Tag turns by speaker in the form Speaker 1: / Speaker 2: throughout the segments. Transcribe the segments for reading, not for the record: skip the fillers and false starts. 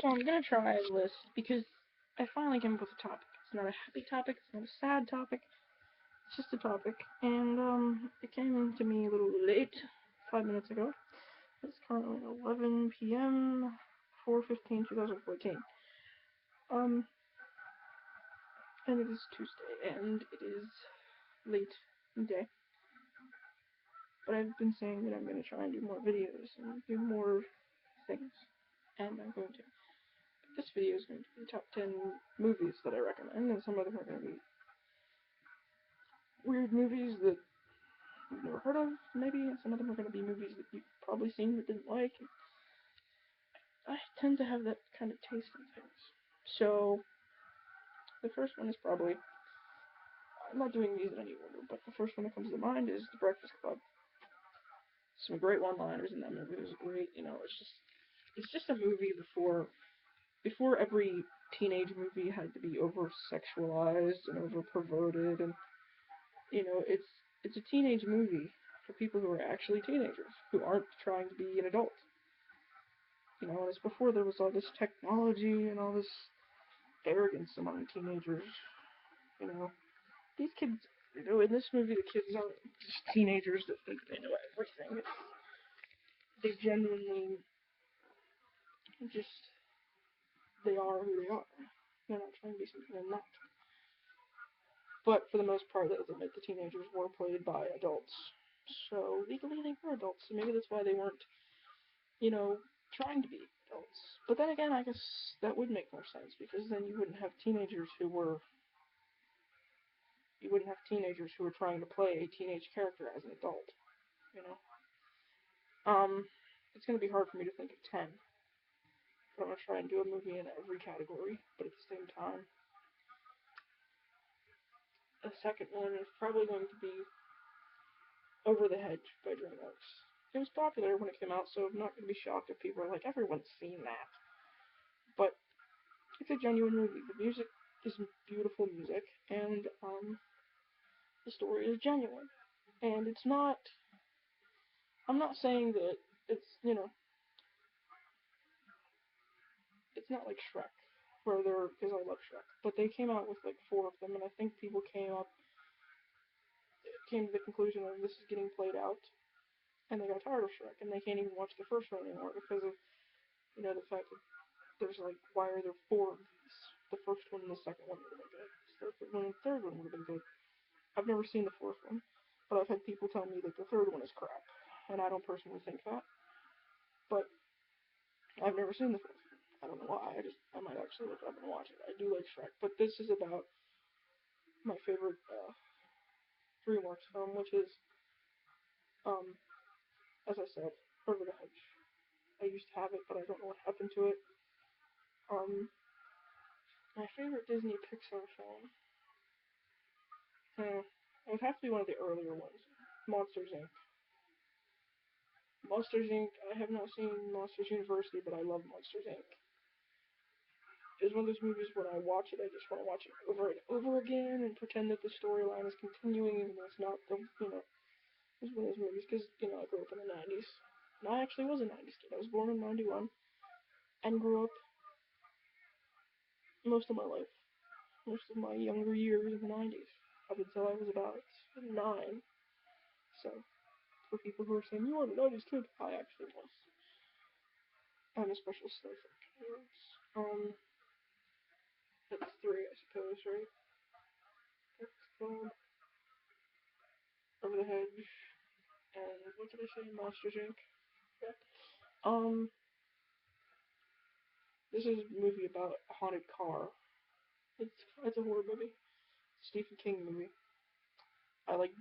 Speaker 1: So I'm gonna try a list because I finally came up with a topic. It's not a happy topic, it's not a sad topic, it's just a topic. And it came to me a little late, 5 minutes ago. It's currently 11 p.m., 4/15, 2014. Um, and it is Tuesday, and it is late in the day. But I've been saying that I'm gonna try and do more videos and do more things, and I'm going to. This video is going to be top 10 movies that I recommend, and some of them are going to be weird movies that you've never heard of, maybe, and some of them are going to be movies that you've probably seen but didn't like. I tend to have that kind of taste in things. So, the first one is probably, I'm not doing these in any order, but the first one that comes to mind is The Breakfast Club. Some great one-liners in that movie. It was great, it's just a movie before every teenage movie had to be over sexualized and over perverted, and it's a teenage movie for people who are actually teenagers who aren't trying to be an adult. And it's before there was all this technology and all this arrogance among teenagers. You know, these kids. In this movie, the kids aren't just teenagers that think they know everything. They genuinely just they are who they are. They're not trying to be something they're not. But for the most part, that doesn't make the teenagers were played by adults. So legally, they were adults. So maybe that's why they weren't, you know, trying to be adults. But then again, I guess that would make more sense because then you wouldn't have teenagers who were trying to play a teenage character as an adult. You know, it's gonna be hard for me to think of 10. I'm gonna try and do a movie in every category, but at the same time, the second one is probably going to be Over the Hedge by DreamWorks. It was popular when it came out, so I'm not gonna be shocked if people are like, everyone's seen that. But it's a genuine movie. The music is beautiful music, and the story is genuine. And it's not. I'm not saying that it's not like Shrek, where they're because I love Shrek, but they came out with like four of them, and I think people came to the conclusion that this is getting played out, and they got tired of Shrek, and they can't even watch the first one anymore because of the fact that there's like why are there four of these? The first one and the second one would have been good. The third one and the third one would have been good. I've never seen the fourth one, but I've had people tell me that the third one is crap, and I don't personally think that. But I've never seen the fourth one. I don't know why. I might actually look it up and watch it. I do like Shrek, but this is about my favorite DreamWorks film, which is um as I said, Over the Hedge. I used to have it, but I don't know what happened to it. Um, my favorite Disney Pixar film. It would have to be one of the earlier ones. Monsters Inc. Monsters Inc. I have not seen Monsters University, but I love Monsters Inc. It's one of those movies when I watch it, I just want to watch it over and over again and pretend that the storyline is continuing, even though it's not. It's one of those movies because I grew up in the '90s. And I actually was a '90s kid. I was born in '91 and grew up most of my life, most of my younger years in the '90s, up until I was about 9. So for people who are saying you are a '90s kid, I actually was. I'm a special snowflake. That's three, I suppose, right? That's Over the Hedge, and what did I say? Monsters Inc. Yeah. Um, this is a movie about a haunted car. It's a horror movie. Stephen King movie. I like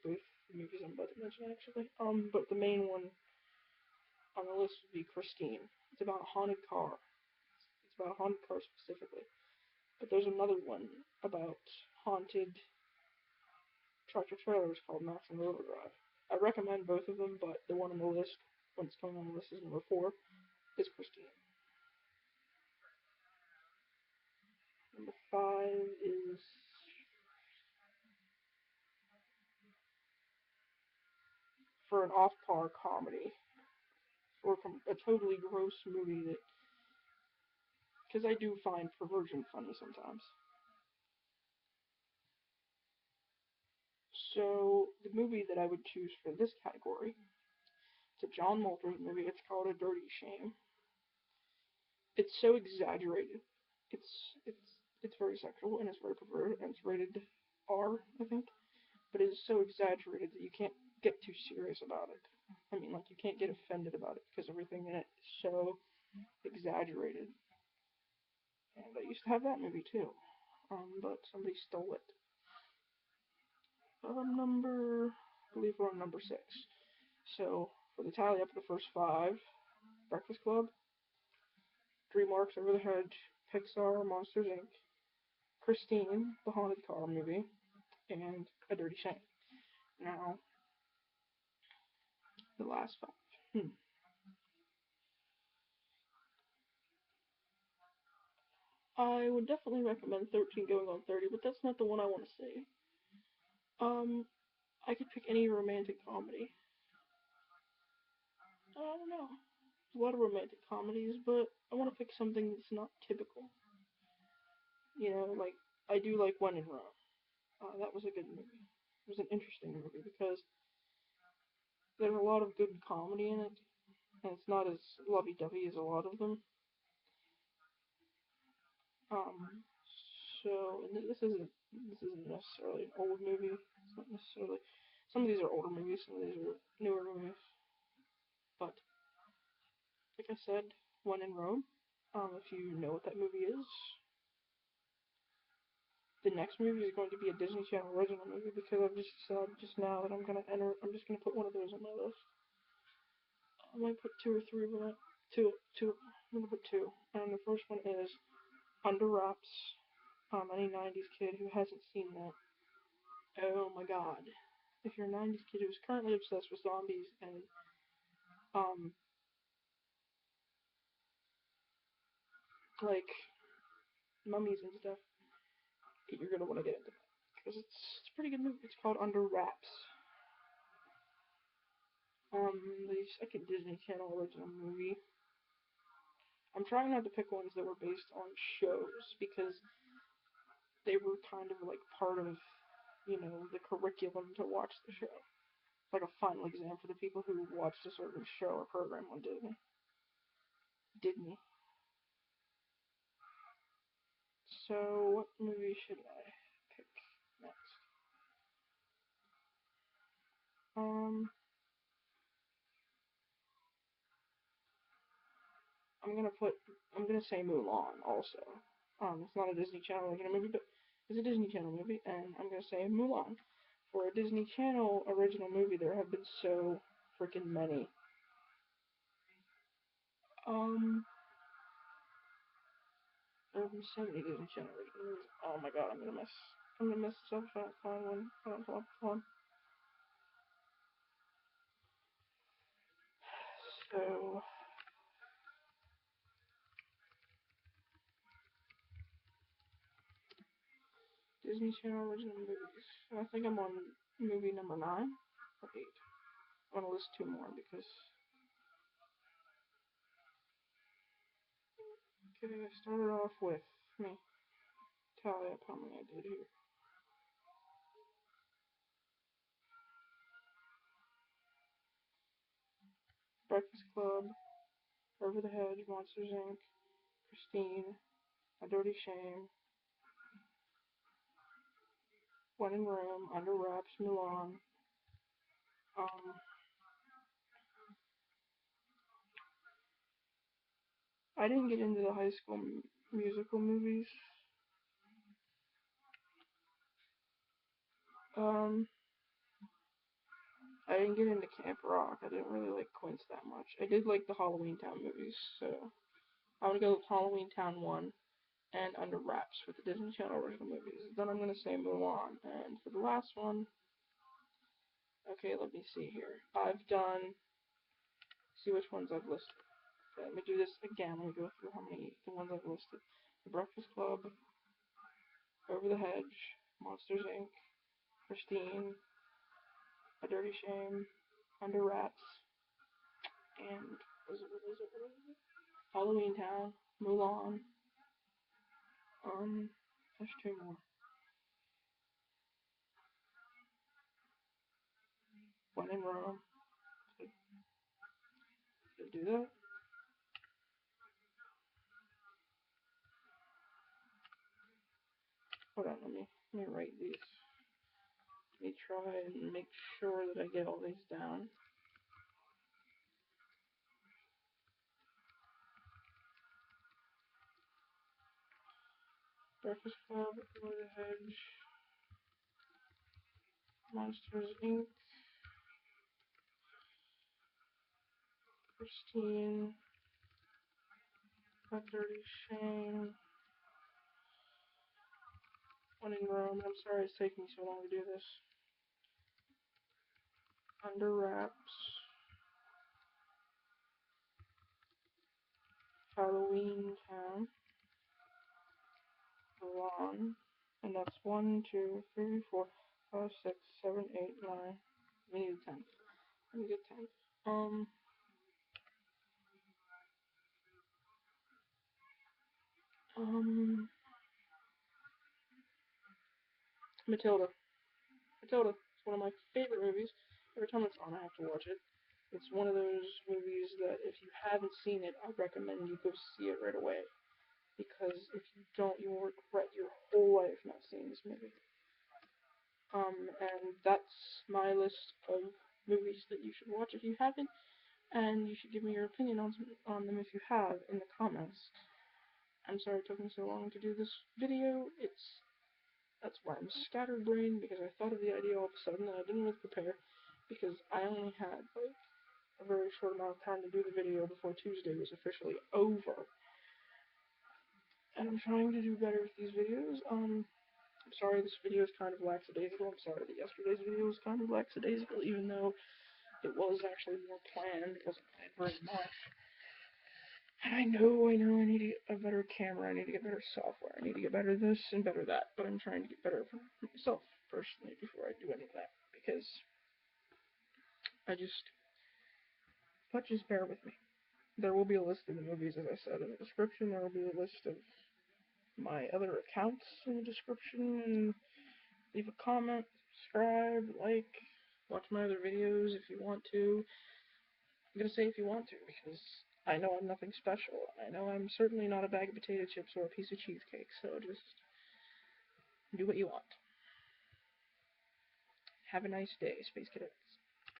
Speaker 1: both movies I'm about to mention actually. But the main one on the list would be Christine. It's about a haunted car. It's about a haunted car specifically. But there's another one about haunted tractor trailers called Maximum Overdrive. I recommend both of them, but the one on the list, when it's coming on the list, is number 4, is Christine. Number 5 is for an off-par comedy, or a totally gross movie that because I do find perversion funny sometimes. So the movie that I would choose for this category, it's a John Malkovich movie. It's called A Dirty Shame. It's so exaggerated. It's very sexual and it's very perverted and it's rated R, I think. But it is so exaggerated that you can't get too serious about it. I mean, like you can't get offended about it because everything in it is so exaggerated. And I used to have that movie too, but somebody stole it. I believe we're on number 6. So for the tally up the first 5, Breakfast Club, DreamWorks, Over the Hedge, Pixar, Monsters Inc., Christine, the Haunted Car movie, and A Dirty Shame. Now, the last 5. I would definitely recommend 13 going on 30, but that's not the one I want to say. Um, I could pick any romantic comedy. I don't know. There's a lot of romantic comedies, but I want to pick something that's not typical. You know, like, I do like When in Rome. That was a good movie. It was an interesting movie because there's a lot of good comedy in it, and it's not as lovey-dovey as a lot of them. Um, so and this isn't necessarily an old movie. It's not necessarily. Some of these are older movies, some of these are newer movies. But like I said, When in Rome. If you know what that movie is, the next movie is going to be a Disney Channel original movie because I've just decided just now that I'm just gonna put one of those on my list. I might put 2 or 3, but two. I'm gonna put 2. And the first one is Under Wraps. Any 90s kid who hasn't seen that, oh my god. If you're a 90s kid who's currently obsessed with zombies and, um, like, mummies and stuff, you're gonna want to get into that. Because it's a pretty good movie. It's called Under Wraps. The second Disney Channel original movie. I'm trying not to pick ones that were based on shows because they were kind of like part of, the curriculum to watch the show. Like a final exam for the people who watched a certain show or program on Disney. Disney. So, what movie should I pick next? Um, I'm gonna put, I'm gonna say Mulan also. It's not a Disney Channel original movie, but it's a Disney Channel movie, and I'm gonna say Mulan. For a Disney Channel original movie, there have been so freaking many. Um, there have been so many Disney Channel original movies. Oh my god, I'm gonna mess this up if I don't find one. If I don't find one. So, Disney Channel original movies. I think I'm on movie number 9 or 8. I'm gonna list 2 more because. Okay, I started off with me. Tally up how many I did here. Breakfast Club, Over the Hedge, Monsters Inc., Christine, A Dirty Shame, When in Rome, Under Wraps, Mulan. Um, I didn't get into the High School Musical movies. Um, I didn't get into Camp Rock. I didn't really like Quince that much. I did like the Halloweentown movies, so I'm gonna go with Halloweentown 1 and Under Wraps for the Disney Channel original movies. Then I'm gonna say Mulan, and for the last one, okay, let me see here. I've done. See which ones I've listed. Okay, let me do this again. Let me go through the ones I've listed. The Breakfast Club, Over the Hedge, Monsters Inc., Christine, A Dirty Shame, Under Wraps, and what was it? Halloweentown, Mulan, There's two more. One in Rome. Did do that? Hold on, let me write these. Let me try and make sure that I get all these down. Breakfast Club, The Hedge, Monsters Inc., Christine, That Dirty Shame, One in Rome. I'm sorry it's taking so long to do this. Under Wraps, Halloweentown, Mulan, and that's 1, 2, 3, 4, 5, 6, 7, 8, 9. We need 10. Let me get 10. Matilda. Matilda. It's one of my favorite movies. Every time it's on, I have to watch it. It's one of those movies that if you haven't seen it, I recommend you go see it right away. Because if you don't, you will regret your whole life not seeing this movie. And that's my list of movies that you should watch if you haven't, and you should give me your opinion on them if you have in the comments. I'm sorry it took me so long to do this video. That's why I'm scatterbrained, because I thought of the idea all of a sudden and I didn't really prepare, because I only had like a very short amount of time to do the video before Tuesday was officially over. And I'm trying to do better with these videos. I'm sorry this video is kind of lackadaisical. I'm sorry that yesterday's video was kind of lackadaisical, even though it was actually more planned because I planned very much. And I know, I need to get a better camera, I need to get better software, I need to get better this and better that, but I'm trying to get better for myself, personally, before I do any of that, because but just bear with me. There will be a list of the movies, as I said, in the description. There will be a list of my other accounts in the description, and leave a comment, subscribe, like, watch my other videos if you want to. I'm gonna say if you want to, because I know I'm nothing special. I know I'm certainly not a bag of potato chips or a piece of cheesecake, so just do what you want. Have a nice day, Space Cadets.